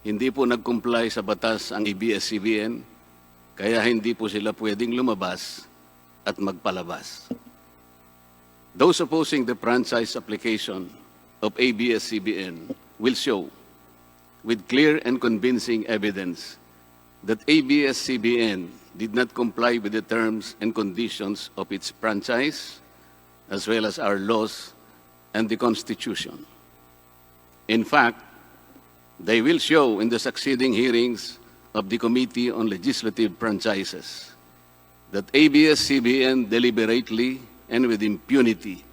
Hindi po nag-comply sa batas ang ABS-CBN, kaya hindi po sila pwedeng lumabas at magpalabas. Those opposing the franchise application of ABS-CBN will show with clear and convincing evidence that ABS-CBN did not comply with the terms and conditions of its franchise, as well as our laws and the Constitution. In fact, they will show in the succeeding hearings of the Committee on Legislative Franchises that ABS-CBN deliberately and with impunity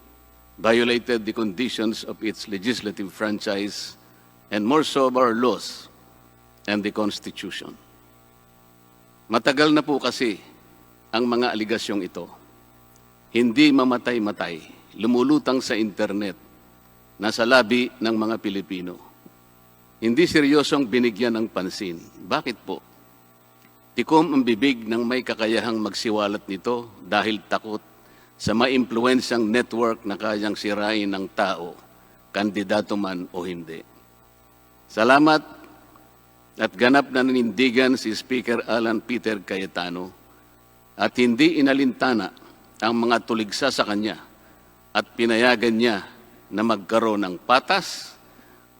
violated the conditions of its legislative franchise and more so of our laws and the Constitution. Matagal na po kasi ang mga aligasyong ito. Hindi mamatay-matay, lumulutang sa internet, nasa labi ng mga Pilipino. Hindi seryosong binigyan ng pansin. Bakit po? Tikom ang bibig ng may kakayahang magsiwalat nito dahil takot sa maimpluwensyang network na kayang sirain ng tao, kandidato man o hindi. Salamat at ganap na nanindigan si Speaker Alan Peter Cayetano at hindi inalintana ang mga tuligsa sa kanya at pinayagan niya na magkaroon ng patas,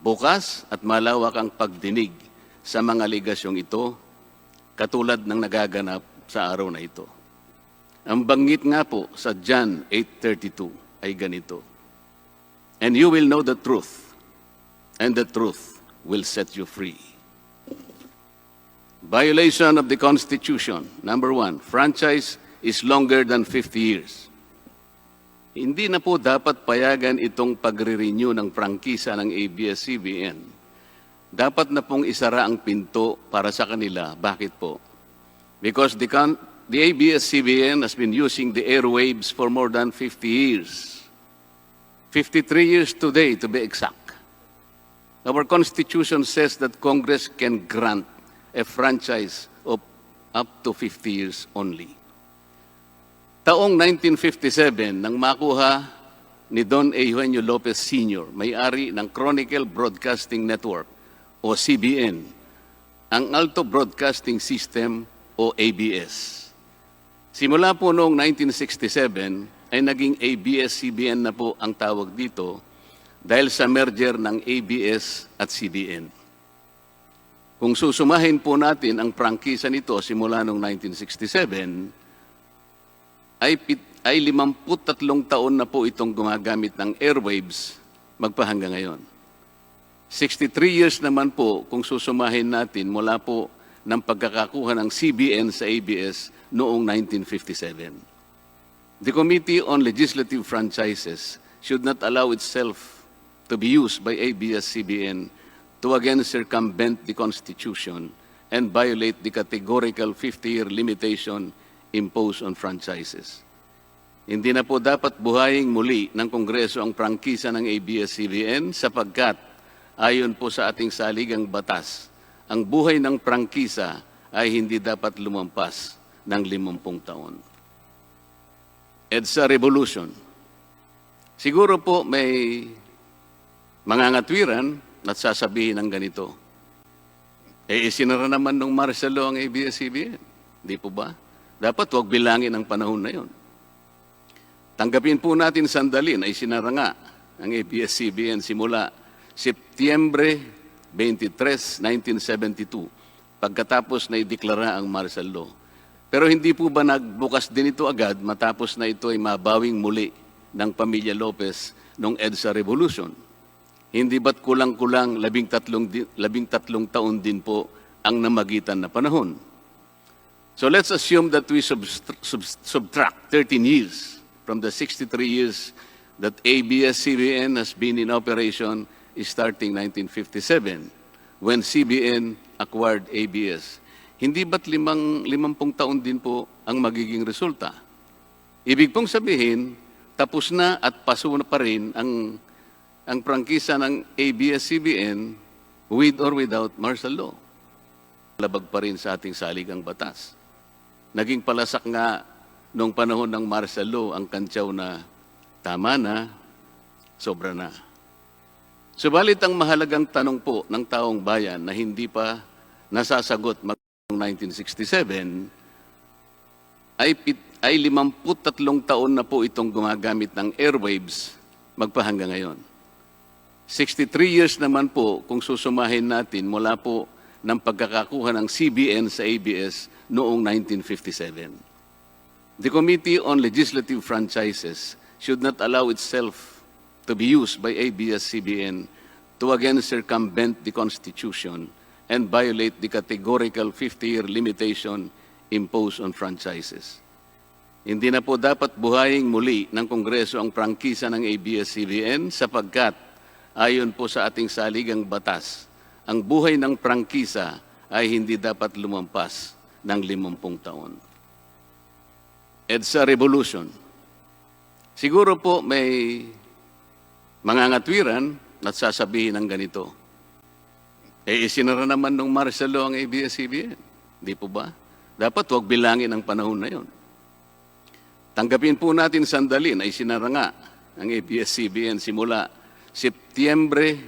bukas at malawak ang pagdinig sa mga aligasyong ito katulad ng nagaganap sa araw na ito. Ang banggit nga po sa John 8:32 ay ganito, "And you will know the truth, and the truth will set you free." Violation of the Constitution. Number 1, franchise is longer than 50 years. Hindi na po dapat payagan itong pagre-renew ng prangkisa ng ABS-CBN. Dapat na pong isara ang pinto para sa kanila. Bakit po? Because the ABS-CBN has been using the airwaves for more than 50 years. 53 years today, to be exact. Our Constitution says that Congress can grant a franchise of up to 50 years only. Taong 1957, nang makuha ni Don Eugenio Lopez Sr., may-ari ng Chronicle Broadcasting Network o CBN, ang Alto Broadcasting System o ABS. Simula po noong 1967 ay naging ABS-CBN na po ang tawag dito dahil sa merger ng ABS at CBN. Kung susumahin po natin ang prangkisa nito simula noong 1967, ay 53 taon na po itong gumagamit ng airwaves magpahanggang ngayon. 63 years naman po kung susumahin natin mula po ng pagkakakuha ng CBN sa ABS noong 1957. The Committee on Legislative Franchises should not allow itself to be used by ABS-CBN to again circumvent the Constitution and violate the categorical 50-year limitation imposed on franchises. Hindi na po dapat buhayin muli ng Kongreso ang prangkisa ng ABS-CBN sapagkat ayon po sa ating saligang batas, ang buhay ng prangkisa ay hindi dapat lumampas ng 50 taon. EDSA Revolution. Siguro po may mangangatwiran at sasabihin ng ganito, isinara naman ng martial law ang ABS-CBN. Di po ba? Dapat huwag bilangin ang panahon na yon. Tanggapin po natin sandali na isinara nga ang ABS-CBN simula Setyembre 23, 1972, pagkatapos na ideklara ang martial law. Pero hindi po ba nagbukas din ito agad matapos na ito ay mabawing muli ng pamilya Lopez noong EDSA Revolution? Hindi ba't kulang-kulang 13 taon din po ang namagitan na panahon? So let's assume that we subtract 13 years from the 63 years that ABS-CBN has been in operation starting 1957 when CBN acquired ABS. Hindi ba't 50 taon din po ang magiging resulta? Ibig pong sabihin, tapos na at paso na pa rin ang prangkisa ng ABS-CBN with or without martial law. Labag pa rin sa ating saligang batas. Naging palasak nga noong panahon ng martial law ang kantsaw na tama na, sobra na. Subalit ang mahalagang tanong po ng taong bayan na hindi pa nasasagot noong 1967 ay 53 taon na po itong gumagamit ng airwaves magpahanggang ngayon. 63 years naman po kung susumahin natin mula po ng pagkakakuha ng CBN sa ABS noong 1957. The Committee on Legislative Franchises should not allow itself to be used by ABS-CBN to again circumvent the Constitution and violate the categorical 50-year limitation imposed on franchises. Hindi na po dapat buhayin muli ng Kongreso ang prangkisa ng ABS-CBN sapagkat ayon po sa ating saligang batas, ang buhay ng prangkisa ay hindi dapat lumampas ng 50 taon. EDSA Revolution. Siguro po may mangangatwiran at sasabihin ng ganito. Isinara naman ng martial law ang ABS-CBN. Di po ba? Dapat huwag bilangin ang panahon na yon. Tanggapin po natin sandali na isinara nga ang ABS-CBN simula Setyembre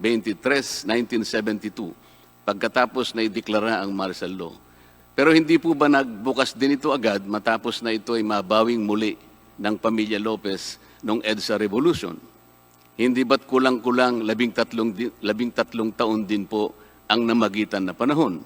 23, 1972, pagkatapos na ideklara ang martial law. Pero hindi po ba nagbukas din ito agad matapos na ito ay mabawing muli ng pamilya Lopez noong EDSA Revolution? Hindi ba't kulang-kulang 13 taon din po ang namagitan na panahon?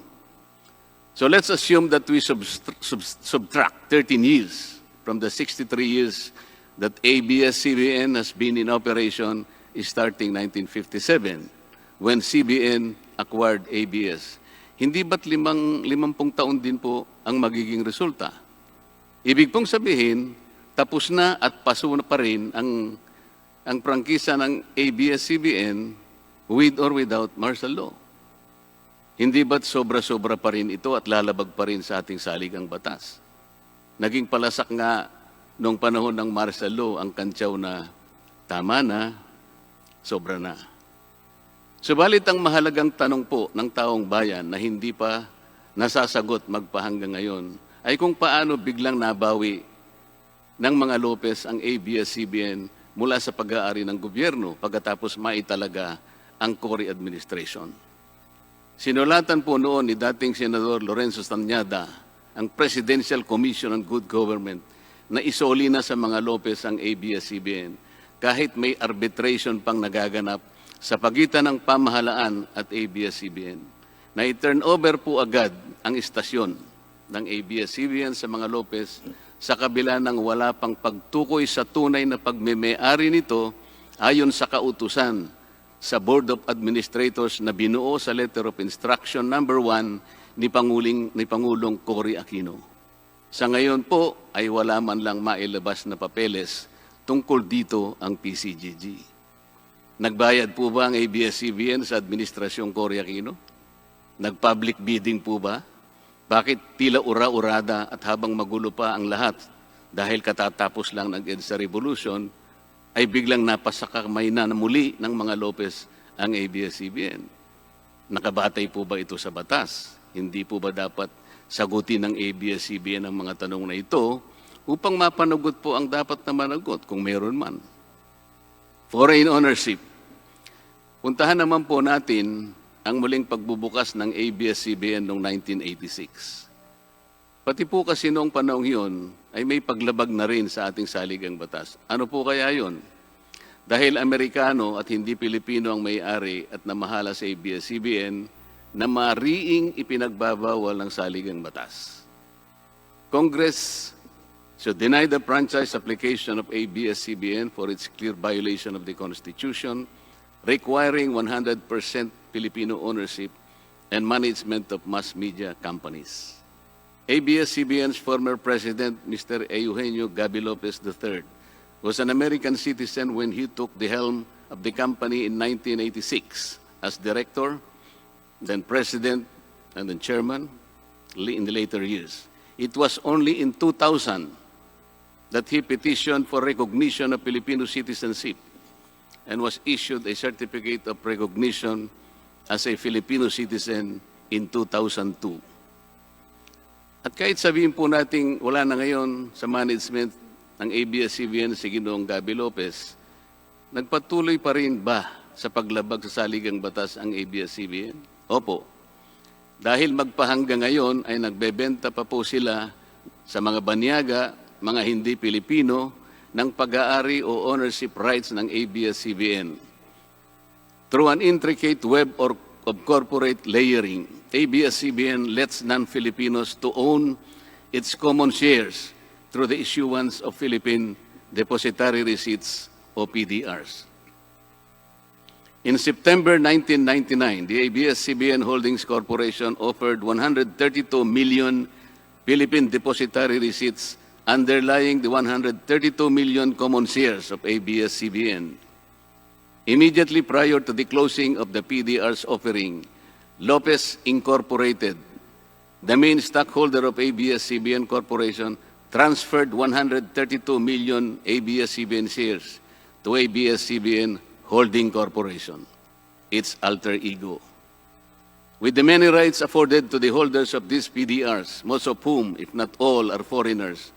So let's assume that we subtract 13 years from the 63 years that ABS-CBN has been in operation starting 1957 when CBN acquired ABS. Hindi ba't 50 taon din po ang magiging resulta? Ibig pong sabihin, tapos na at paso na pa rin ang prangkisa ng ABS-CBN with or without martial law. Hindi ba't sobra-sobra pa rin ito at lalabag pa rin sa ating saligang batas? Naging palasak nga noong panahon ng martial law ang kantyaw na tama na, sobra na. Subalit ang mahalagang tanong po ng taong bayan na hindi pa nasasagot magpahanggang ngayon ay kung paano biglang nabawi ng mga Lopez ang ABS-CBN mula sa pag-aari ng gobyerno pagkatapos maitalaga ang Cory administration. Sinulatan po noon ni dating Senador Lorenzo Tanyada ang Presidential Commission on Good Government na isoli na sa mga Lopez ang ABS-CBN kahit may arbitration pang nagaganap sa pagitan ng pamahalaan at ABS-CBN. Na i-turn over po agad ang istasyon ng ABS-CBN sa mga Lopez sa kabila ng wala pang pagtukoy sa tunay na pagmeme-ari nito ayon sa kautusan sa Board of Administrators na binuo sa Letter of Instruction number 1 ni Pangulong Cory Aquino. Sa ngayon po ay wala man lang mailabas na papeles tungkol dito ang PCGG. Nagbayad po ba ang ABS-CBN sa Administrasyong Cory Aquino? Nag-public bidding po ba? Bakit tila ura-urada at habang magulo pa ang lahat dahil katatapos lang ng EDSA Revolution, ay biglang napasakamay na muli ng mga Lopez ang ABS-CBN. Nakabatay po ba ito sa batas? Hindi po ba dapat sagutin ng ABS-CBN ang mga tanong na ito upang mapanagot po ang dapat na managot kung meron man? Foreign ownership. Puntahan naman po natin ang muling pagbubukas ng ABS-CBN noong 1986. Pati po kasi noong panahon yun ay may paglabag na rin sa ating saligang batas. Ano po kaya yun? Dahil Amerikano at hindi Pilipino ang may-ari at namahala sa ABS-CBN na mariing ipinagbabawal ng saligang batas. Congress should deny the franchise application of ABS-CBN for its clear violation of the Constitution, requiring 100% Filipino ownership and management of mass media companies. ABS-CBN's former president, Mr. Eugenio Gaby Lopez III, was an American citizen when he took the helm of the company in 1986 as director, then president, and then chairman in the later years. It was only in 2000 that he petitioned for recognition of Filipino citizenship and was issued a certificate of recognition as a Filipino citizen in 2002. At kahit sabihin po nating wala na ngayon sa management ng ABS-CBN si Ginoong Gaby Lopez, nagpatuloy pa rin ba sa paglabag sa saligang batas ang ABS-CBN? Opo. Dahil magpahanggang ngayon ay nagbebenta pa po sila sa mga banyaga, mga hindi Pilipino, ng pag-aari o ownership rights ng ABS-CBN. Through an intricate web of corporate layering, ABS-CBN lets non-Filipinos to own its common shares through the issuance of Philippine Depositary Receipts o PDRs. In September 1999, the ABS-CBN Holdings Corporation offered 132 million Philippine Depositary Receipts underlying the 132 million common shares of ABS-CBN. Immediately prior to the closing of the PDR's offering, Lopez Incorporated, the main stockholder of ABS-CBN Corporation, transferred 132 million ABS-CBN shares to ABS-CBN Holding Corporation, its alter ego. With the many rights afforded to the holders of these PDRs, most of whom, if not all, are foreigners,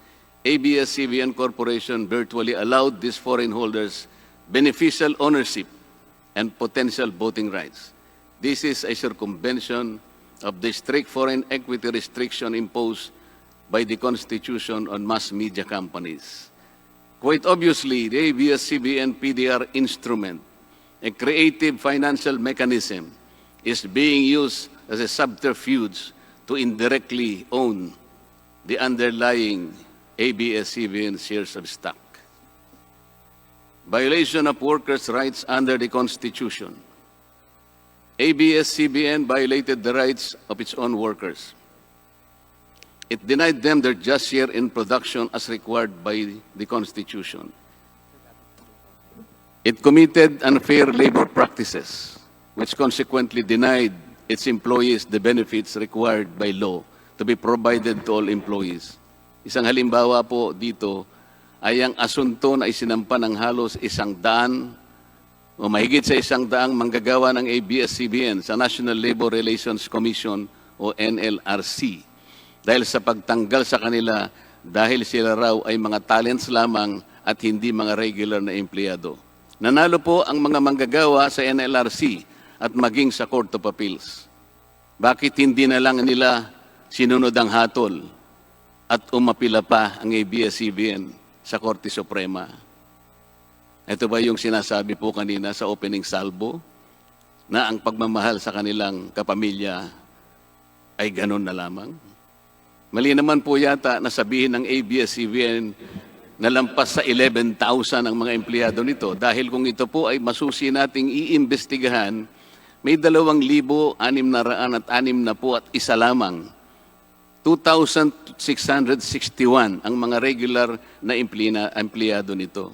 ABS-CBN Corporation virtually allowed these foreign holders beneficial ownership and potential voting rights. This is a circumvention of the strict foreign equity restriction imposed by the Constitution on mass media companies. Quite obviously, the ABS-CBN PDR instrument, a creative financial mechanism, is being used as a subterfuge to indirectly own the underlying ABS-CBN shares of stock. Violation of workers' rights under the Constitution. ABS-CBN violated the rights of its own workers. It denied them their just share in production as required by the Constitution. It committed unfair labor practices, which consequently denied its employees the benefits required by law to be provided to all employees. Isang halimbawa po dito ay ang asunto na isinampa ng halos 100 o mahigit sa 100 manggagawa ng ABS-CBN sa National Labor Relations Commission o NLRC dahil sa pagtanggal sa kanila dahil sila raw ay mga talents lamang at hindi mga regular na empleyado. Nanalo po ang mga manggagawa sa NLRC at maging sa Court of Appeals. Bakit hindi na lang nila sinunod ang hatol at umapila pa ang ABS-CBN sa Korte Suprema? Ito ba yung sinasabi po kanina sa opening salvo na ang pagmamahal sa kanilang kapamilya ay ganun na lamang? Mali naman po yata na sabihin ng ABS-CBN na lampas sa 11,000 ang mga empleyado nito dahil kung ito po ay masusi nating iimbestigahan, may 2,661 at isa lamang. 2,661 ang mga regular na empleyado nito.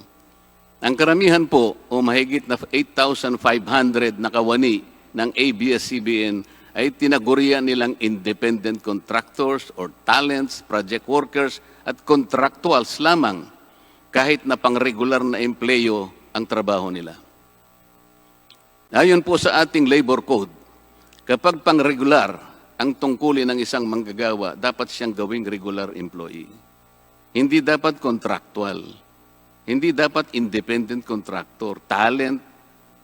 Ang karamihan po o mahigit na 8,500 na kawani ng ABS-CBN ay tinagurian nilang independent contractors or talents, project workers at contractuals lamang kahit na pang-regular na empleyo ang trabaho nila. Ayon po sa ating labor code, kapag pang-regular ang tungkulin ng isang manggagawa, dapat siyang gawing regular employee. Hindi dapat contractual. Hindi dapat independent contractor, talent,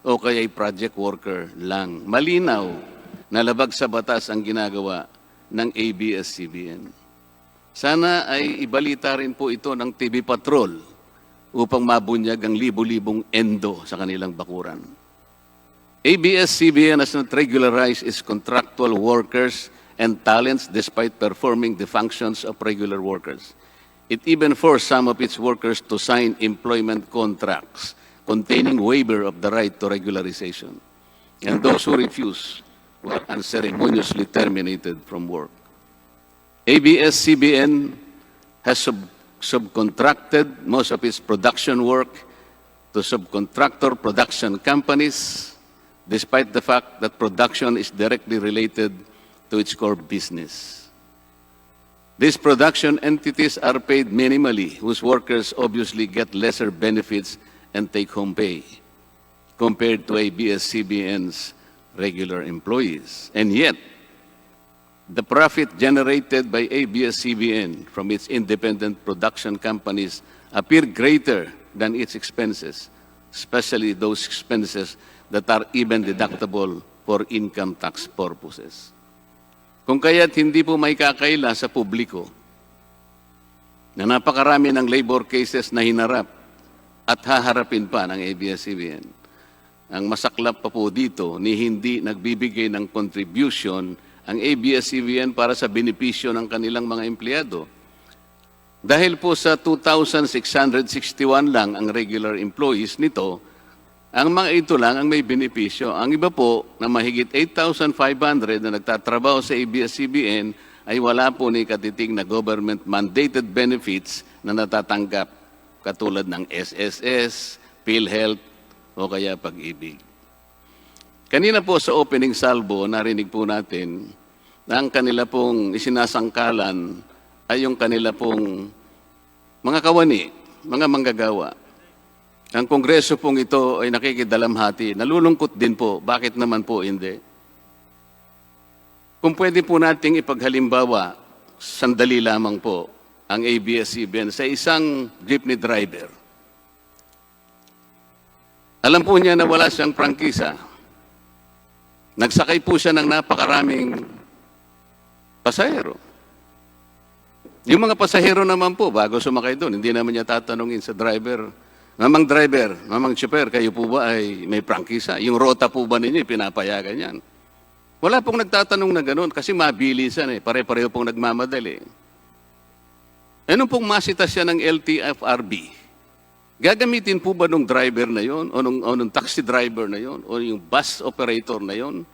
o kaya'y project worker lang. Malinaw na labag sa batas ang ginagawa ng ABS-CBN. Sana ay ibalita rin po ito ng TV Patrol upang mabunyag ang libo-libong endo sa kanilang bakuran. ABS-CBN has not regularized its contractual workers and talents despite performing the functions of regular workers. It even forced some of its workers to sign employment contracts containing waiver of the right to regularization. And those who refuse were unceremoniously terminated from work. ABS-CBN has subcontracted most of its production work to subcontractor production companies, despite the fact that production is directly related to its core business. These production entities are paid minimally, whose workers obviously get lesser benefits and take-home pay compared to ABS-CBN's regular employees. And yet, the profit generated by ABS-CBN from its independent production companies appear greater than its expenses, especially those expenses that are even deductible for income tax purposes. Kung kaya't hindi po may kakaila sa publiko na napakarami ng labor cases na hinarap at haharapin pa ng ABS-CBN. Ang masaklap pa po dito ni hindi nagbibigay ng contribution ang ABS-CBN para sa benepisyo ng kanilang mga empleyado. Dahil po sa 2,661 lang ang regular employees nito, ang mga ito lang ang may benepisyo. Ang iba po na mahigit 8,500 na nagtatrabaho sa ABS-CBN ay wala po ni katiting na government-mandated benefits na natatanggap katulad ng SSS, PhilHealth o kaya Pag-ibig. Kanina po sa opening salvo, narinig po natin na ang kanila pong isinasangkalan ay yung kanila pong mga kawani, mga manggagawa. Ang kongreso pong ito ay nakikidalamhati. Nalulungkot din po. Bakit naman po hindi? Kung pwede po nating ipaghalimbawa, sandali lamang po, ang ABS-CBN sa isang jeepney driver. Alam po niya na wala siyang prangkisa. Nagsakay po siya ng napakaraming pasahero. Yung mga pasahero naman po, bago sumakay doon, hindi naman niya tatanungin sa driver, Mamang driver, mamang chopper, kayo po ba ay may prangkisa? Yung rota po ba ninyo, pinapayagan yan? Wala pong nagtatanong na gano'n kasi mabilisan eh. Pare-pareho pong nagmamadali. Anong pong masita siya ng LTFRB? Gagamitin po ba nung driver na yon o nung taxi driver na yon o yung bus operator na yon?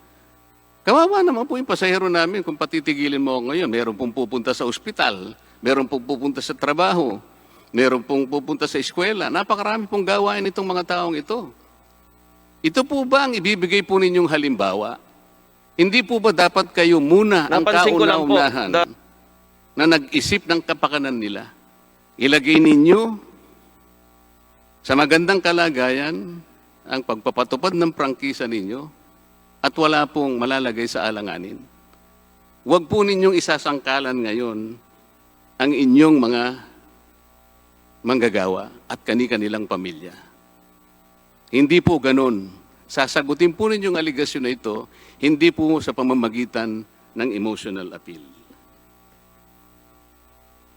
Kawawa naman po yung pasahero namin kung patitigilin mo ngayon. Meron pong pupunta sa ospital, meron pong pupunta sa trabaho, meron pong pupunta sa eskwela. Napakarami pong gawain itong mga taong ito. Ito po ba ang ibibigay po ninyong halimbawa? Hindi po ba dapat kayo muna ang kauna-unahan na nag-isip ng kapakanan nila? Ilagay ninyo sa magandang kalagayan ang pagpapatupad ng prangkisa ninyo at wala pong malalagay sa alanganin. Huwag po ninyong isasangkalan ngayon ang inyong mga manggagawa at kani-kanilang pamilya. Hindi po ganun. Sasagutin po ninyong aligasyon na ito, hindi po sa pamamagitan ng emotional appeal.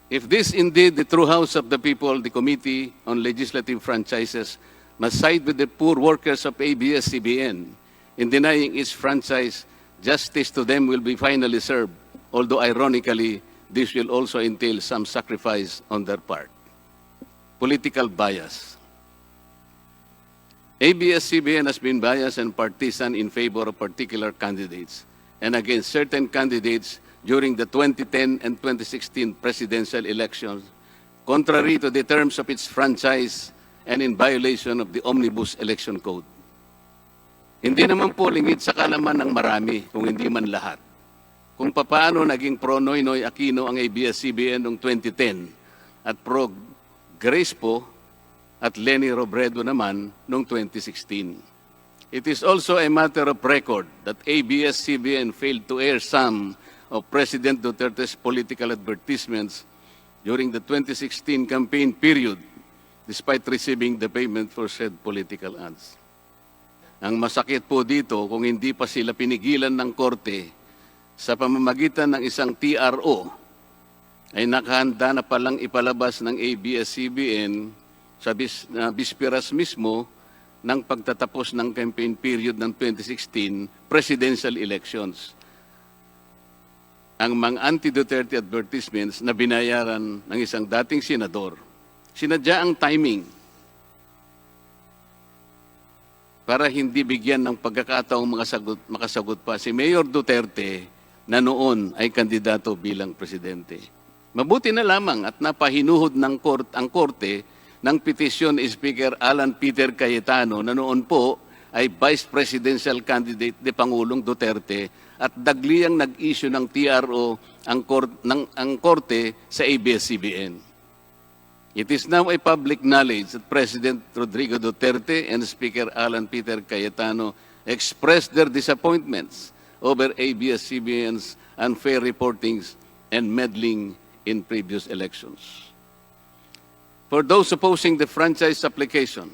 If this indeed the true house of the people, the Committee on Legislative Franchises must side with the poor workers of ABS-CBN in denying its franchise, justice to them will be finally served, although ironically, this will also entail some sacrifice on their part. Political bias. ABS-CBN has been biased and partisan in favor of particular candidates and against certain candidates during the 2010 and 2016 presidential elections, contrary to the terms of its franchise and in violation of the Omnibus Election Code. Hindi naman po lingid sa kalaman ng marami, kung hindi man lahat, kung paano naging pro-Noynoy Aquino ang ABS-CBN noong 2010 at pro-Grace po at Leni Robredo naman noong 2016. It is also a matter of record that ABS-CBN failed to air some of President Duterte's political advertisements during the 2016 campaign period, despite receiving the payment for said political ads. Ang masakit po dito, kung hindi pa sila pinigilan ng korte sa pamamagitan ng isang TRO, ay nakahanda na palang ipalabas ng ABS-CBN sa bisperas mismo ng pagtatapos ng campaign period ng 2016 presidential elections. Ang mga anti-Duterte advertisements na binayaran ng isang dating senador, sinadya ang timing para hindi bigyan ng pagkakataong makasagot pa si Mayor Duterte na noon ay kandidato bilang presidente. Mabuti na lamang at napahinuhod ng ang korte ng petisyon ni Speaker Alan Peter Cayetano na noon po ay Vice Presidential Candidate ni Pangulong Duterte at dagliang nag-issue ng TRO ang korte sa ABS-CBN. It is now a public knowledge that President Rodrigo Duterte and Speaker Alan Peter Cayetano expressed their disappointments over ABS-CBN's unfair reportings and meddling in previous elections. For those opposing the franchise application,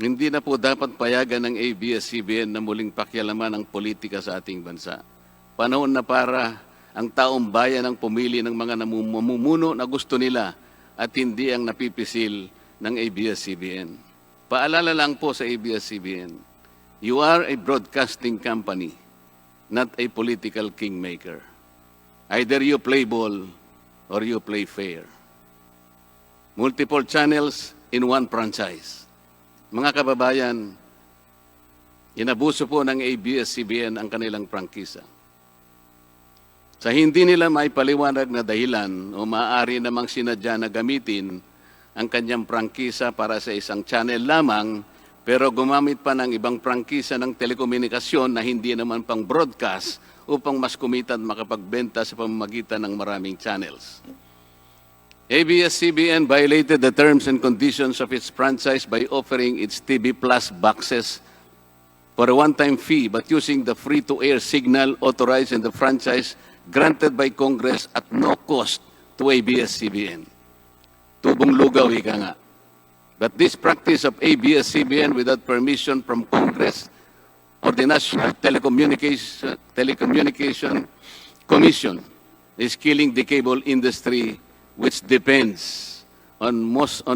Hindi na po dapat payagan ng ABS-CBN na muling pakialaman ang politika sa ating bansa. Panahon na para ang taong bayan ang pumili ng mga namumuno na gusto nila at hindi ang napipisil ng ABS-CBN. Paalala lang po sa ABS-CBN, you are a broadcasting company, not a political kingmaker. Either you play ball or you play fair. Multiple channels in one franchise. Mga kababayan, inabuso po ng ABS-CBN ang kanilang prangkisa. Sa hindi nila maipaliwanag na dahilan o maaari namang sinadya na gamitin ang kanyang prangkisa para sa isang channel lamang, pero gumamit pa ng ibang prangkisa ng telekomunikasyon na hindi naman pang broadcast upang mas kumita at makapagbenta sa pamamagitan ng maraming channels. ABS-CBN violated the terms and conditions of its franchise by offering its TV Plus boxes for a one-time fee but using the free-to-air signal authorized in the franchise granted by Congress at no cost to ABS-CBN. Tubong lugaw, ika nga. But this practice of ABS-CBN without permission from Congress or the National Telecommunication Commission is killing the cable industry, which depends on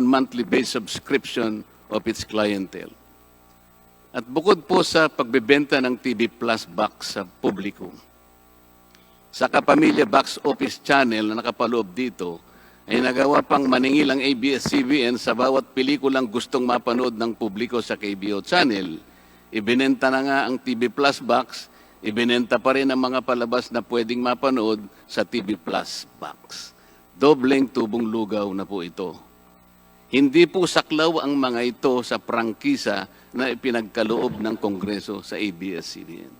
monthly-based subscription of its clientele. At bukod po sa pagbebenta ng TV Plus box sa publiko, sa Kapamilya Box Office Channel na nakapaloob dito, ay nagawa pang maningil ang ABS-CBN sa bawat pelikulang gustong mapanood ng publiko sa KBO Channel. Ibinenta na nga ang TV Plus box, ibinenta pa rin ang mga palabas na pwedeng mapanood sa TV Plus box. Dobleng tubong lugaw na po ito. Hindi po saklaw ang mga ito sa prangkisa na ipinagkaloob ng Kongreso sa ABS-CBN.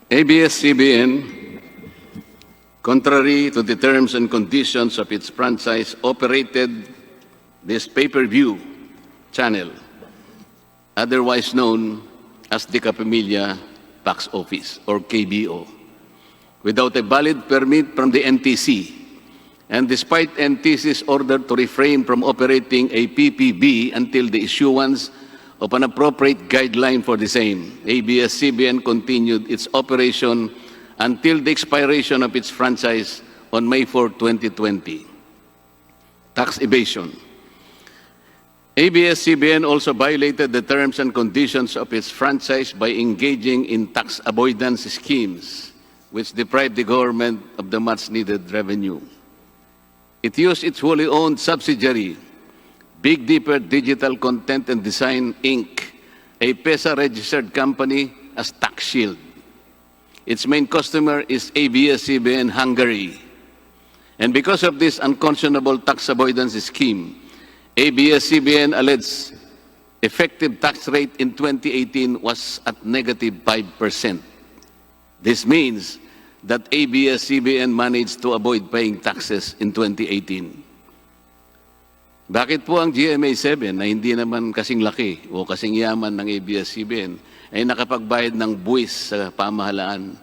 ABS-CBN, contrary to the terms and conditions of its franchise, operated this pay-per-view channel, otherwise known as the Kapamilya Box Office or KBO, without a valid permit from the NTC, and despite NTC's order to refrain from operating a PPB until the issuance of an appropriate guideline for the same, ABS-CBN continued its operation until the expiration of its franchise on May 4, 2020. Tax evasion. ABS-CBN also violated the terms and conditions of its franchise by engaging in tax avoidance schemes, which deprived the government of the much-needed revenue. It used its wholly owned subsidiary, Big Dipper Digital Content and Design, Inc., a PESA-registered company, as tax shield. Its main customer is ABS-CBN Hungary. And because of this unconscionable tax avoidance scheme, ABS-CBN alleged effective tax rate in 2018 was at negative 5%. This means that ABS-CBN managed to avoid paying taxes in 2018. Bakit po ang GMA7 na hindi naman kasing laki o kasing yaman ng ABS-CBN ay nakapagbayad ng buwis sa pamahalaan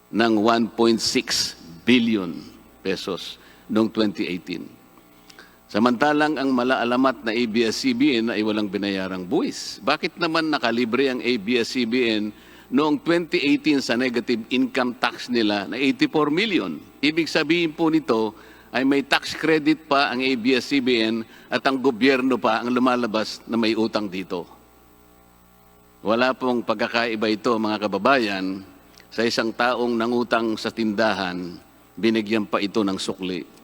ng 1.6 billion pesos noong 2018? Samantalang ang malaalamat na ABS-CBN ay walang binayarang buwis. Bakit naman nakalibre ang ABS-CBN noong 2018 sa negative income tax nila na 84 million? Ibig sabihin po nito ay may tax credit pa ang ABS-CBN at ang gobyerno pa ang lumalabas na may utang dito. Wala pong pagkakaiba ito, mga kababayan, sa isang taong nangutang sa tindahan, binigyan pa ito ng sukli.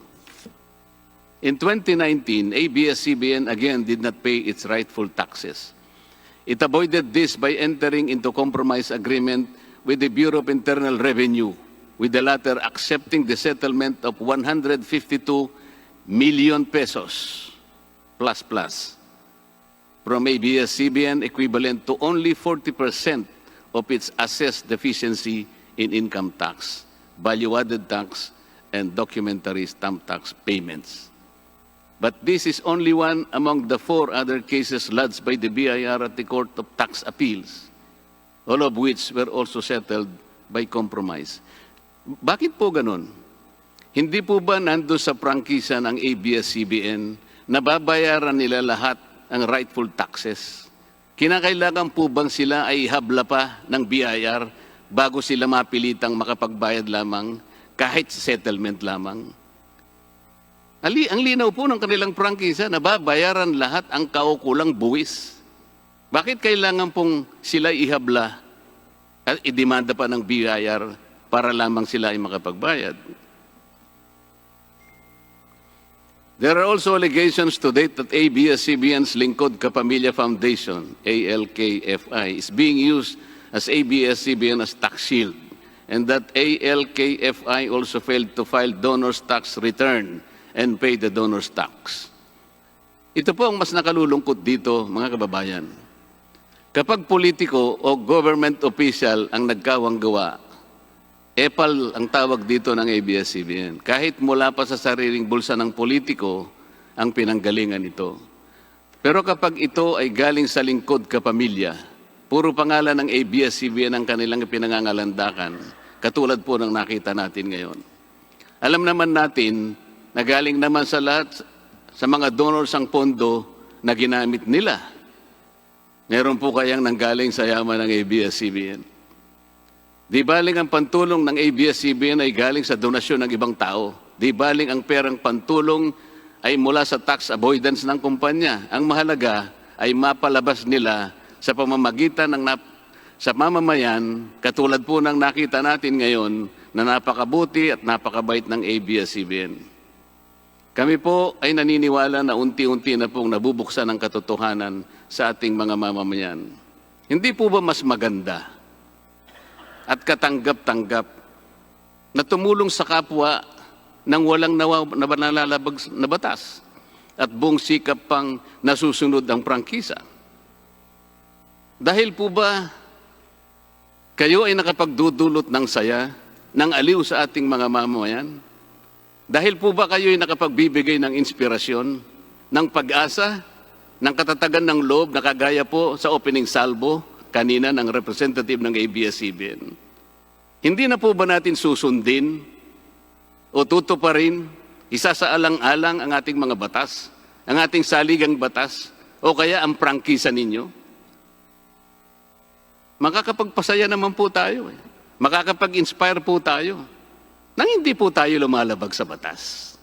In 2019, ABS-CBN again did not pay its rightful taxes. It avoided this by entering into compromise agreement with the Bureau of Internal Revenue, with the latter accepting the settlement of 152 million pesos plus from ABS-CBN, equivalent to only 40% of its assessed deficiency in income tax, value-added tax, and documentary stamp tax payments. But this is only one among the 4 other cases lodged by the BIR at the Court of Tax Appeals. all of which were also settled by compromise. Bakit po ganun? Hindi po ba nando sa prangkisa ng ABS-CBN na babayaran nila lahat ang rightful taxes? Kinakailangan po bang sila ay habla pa ng BIR bago sila mapilitang makapagbayad lamang kahit settlement lamang? Ang linaw po ng kanilang prangkisa na babayaran lahat ang kaukulang buwis. Bakit kailangan pong sila ihabla at idemanda pa ng BIR para lamang sila ay makapagbayad? There are also allegations to date that ABS-CBN's Lingkod Kapamilya Foundation, ALKFI, is being used as ABS-CBN as tax shield, and that ALKFI also failed to file donor's tax return and pay the donor's tax. Ito po ang mas nakalulungkot dito, mga kababayan. Kapag politiko o government official ang nagkawang gawa, epal ang tawag dito ng ABS-CBN. Kahit mula pa sa sariling bulsa ng politiko, ang pinanggalingan ito. Pero kapag ito ay galing sa lingkod kapamilya, puro pangalan ng ABS-CBN ang kanilang pinangangalandakan, katulad po ng nakita natin ngayon. Alam naman natin na galing naman sa lahat, sa mga donors ang pondo na ginamit nila. Meron po kayang nanggaling sa yaman ng ABS-CBN. Di baling ang pantulong ng ABS-CBN ay galing sa donasyon ng ibang tao. Di baling ang perang pantulong ay mula sa tax avoidance ng kumpanya. Ang mahalaga ay mapalabas nila sa pamamagitan ng sa mamamayan, katulad po ng nakita natin ngayon na napakabuti at napakabait ng ABS-CBN. Kami po ay naniniwala na unti-unti na pong nabubuksan ang katotohanan sa ating mga mamamayan. Hindi po ba mas maganda at katanggap-tanggap na tumulong sa kapwa nang walang nalalabag na batas at buong sikap pang nasusunod ang prangkisa? Dahil po ba kayo ay nakapagdudulot ng saya, ng aliw sa ating mga mamamayan? Dahil po ba kayo ay nakapagbibigay ng inspirasyon, ng pag-asa, ng katatagan ng loob na kagaya po sa opening salvo kanina ng representative ng ABS-CBN? Hindi na po ba natin susundin o tutuparin, isasaalang-alang ang ating mga batas, ang ating saligang batas, o kaya ang prangkisa ninyo? Makakapagpasaya naman po tayo. Makakapag-inspire po tayo nang hindi po tayo lumalabag sa batas.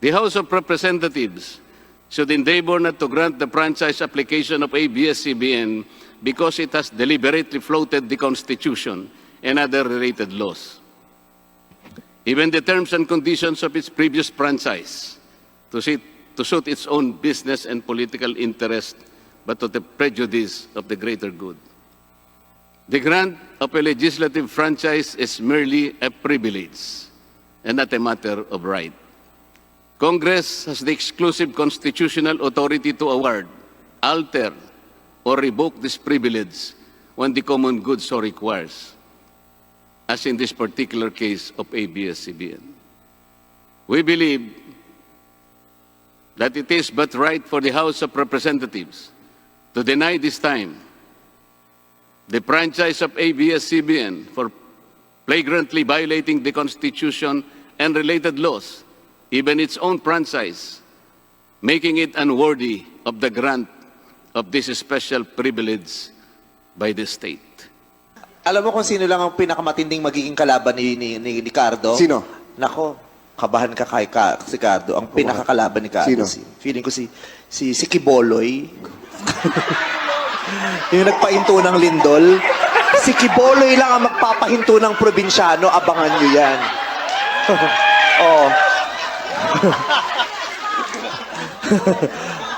The House of Representatives should endeavor not to grant the franchise application of ABS-CBN because it has deliberately floated the Constitution and other related laws. Even the terms and conditions of its previous franchise to suit its own business and political interest, but to the prejudice of the greater good. The grant of a legislative franchise is merely a privilege and not a matter of right. Congress has the exclusive constitutional authority to award, alter, or revoke this privilege when the common good so requires, as in this particular case of ABS-CBN. We believe that it is but right for the House of Representatives to deny this time the franchise of ABS-CBN for flagrantly violating the Constitution and related laws, even its own franchise, making it unworthy of the grant of this special privilege by the state. Alam mo kung sino lang ang pinakamatinding magiging kalaban ni Cardo? Sino? Nako, kabahan ka kay si Cardo. Ang pinakakalaban ni Cardo. Sino? Feeling ko si Kiboloy. Yung nagpahinto ng lindol. Si Kiboloy lang ang magpapahinto ng probinsyano. Abangan nyo yan. Oh.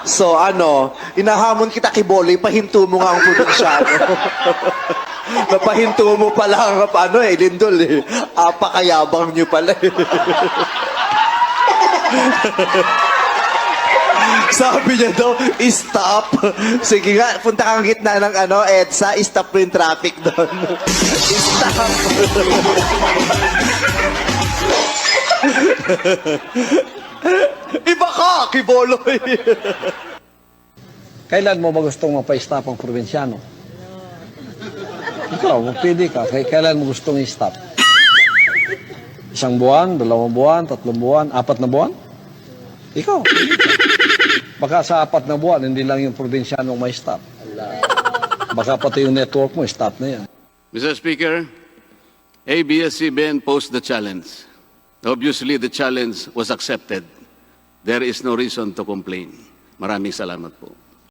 So inahamon kita Kiboloy, pahinto mo nga ang probinsyano. Napahinto mo pala ang lindol eh. Apakayabang nyo pala eh. Sabi niya daw, stop. Sige nga, punta kang gitna ng EDSA, stop mo yung traffic doon. Stop. Iba ka, Kiboloy. Kailan mo ba gustong mapa-stop ang probinsyano? Ikaw, pwede ka. Kailan mo gustong i-stop? 1 buwan, 2 buwan, 3 buwan, 4 na buwan? Ikaw. Baka sa 4 na buwan, hindi lang yung probinsyanong may stop. Baka pati yung network mo, stop na yan. Mr. Speaker, ABS-CBN posed the challenge. Obviously, the challenge was accepted. There is no reason to complain. Maraming salamat po.